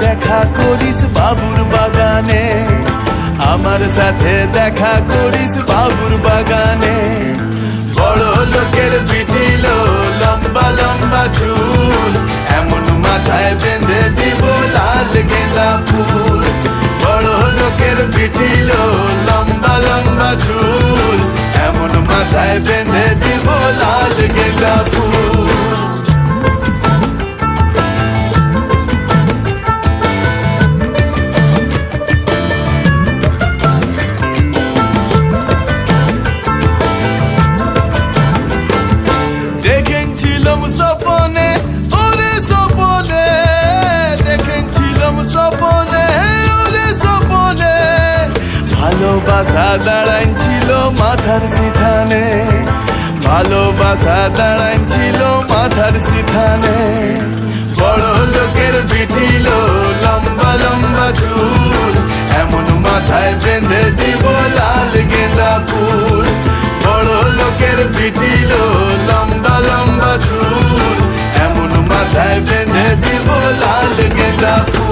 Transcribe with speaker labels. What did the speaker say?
Speaker 1: দেখা করিস বাবুর বাগানে, আমার সাথে দেখা করিস বাবুর বাগানে। বড় লোকের পিটিল লম্বা লম্বা চুল, এমন মাথায় বেঁধে দিব লাল গেঁদা ফুল। বড় লোকের পিটিল লম্বা লম্বা চুল, এমন মাথায় বেঁধে দিব লাল গেঁদা ফুল। দেখেছিলাম স্বপনে, ওরে স্বপনে, দেখেছিলাম স্বপনে, ওরে স্বপনে। ভালোবাসা দাঁড়াইছিল মাথার সিথানে, ভালোবাসা দাঁড়াইছিল মাথার সিথানে। বড় লোকের পিটিল লম্বা লম্বা চুল, এমন মাথায় বেঁধে দিব লাল গেঁদা ফুল। বড় লোকের পিটিল লম্বা লম্বা চুল, এমন মাথায় বেঁধে দিব লাল গেঁদা ফুল।